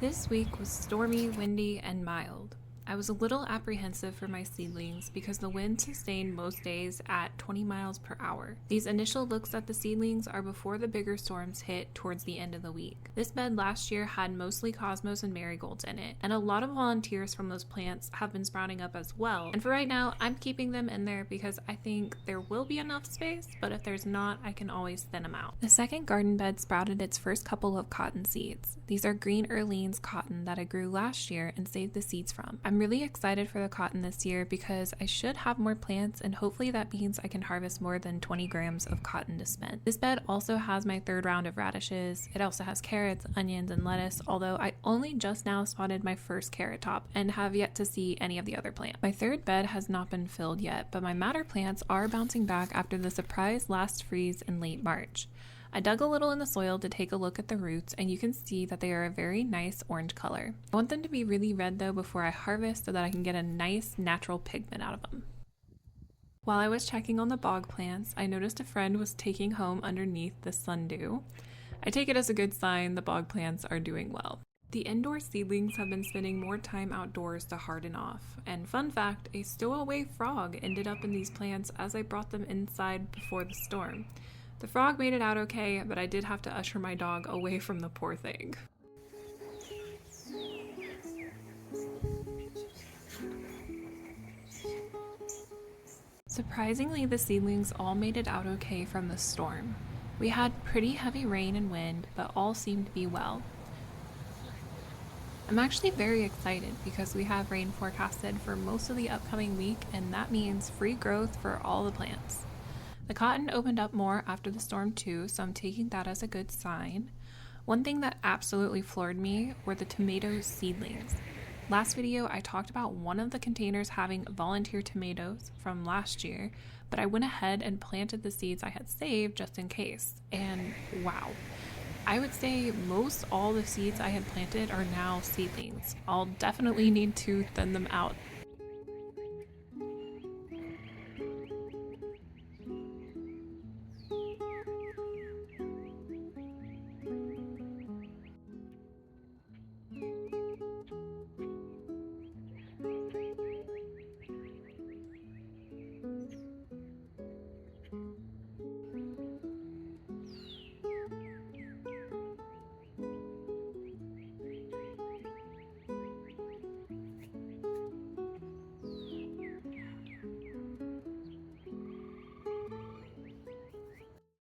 This week was stormy, windy, and mild. I was a little apprehensive for my seedlings because the wind sustained most days at 20 miles per hour. These initial looks at the seedlings are before the bigger storms hit towards the end of the week. This bed last year had mostly cosmos and marigolds in it, and a lot of volunteers from those plants have been sprouting up as well. And for right now, I'm keeping them in there because I think there will be enough space, but if there's not, I can always thin them out. The second garden bed sprouted its first couple of cotton seeds. These are green Orleans cotton that I grew last year and saved the seeds from. I'm really excited for the cotton this year because I should have more plants, and hopefully that means I can harvest more than 20 grams of cotton to spend. This bed also has my third round of radishes. It also has carrots, onions, and lettuce, although I only just now spotted my first carrot top and have yet to see any of the other plants. My third bed has not been filled yet, but my madder plants are bouncing back after the surprise last freeze in late March. I dug a little in the soil to take a look at the roots, and you can see that they are a very nice orange color. I want them to be really red though before I harvest so that I can get a nice natural pigment out of them. While I was checking on the bog plants, I noticed a friend was taking home underneath the sundew. I take it as a good sign the bog plants are doing well. The indoor seedlings have been spending more time outdoors to harden off, and fun fact, a stowaway frog ended up in these plants as I brought them inside before the storm. The frog made it out okay, but I did have to usher my dog away from the poor thing. Surprisingly, the seedlings all made it out okay from the storm. We had pretty heavy rain and wind, but all seemed to be well. I'm actually very excited because we have rain forecasted for most of the upcoming week, and that means free growth for all the plants. The cotton opened up more after the storm too, so I'm taking that as a good sign. One thing that absolutely floored me were the tomato seedlings. Last video, I talked about one of the containers having volunteer tomatoes from last year, but I went ahead and planted the seeds I had saved just in case. And wow, I would say most all the seeds I had planted are now seedlings. I'll definitely need to thin them out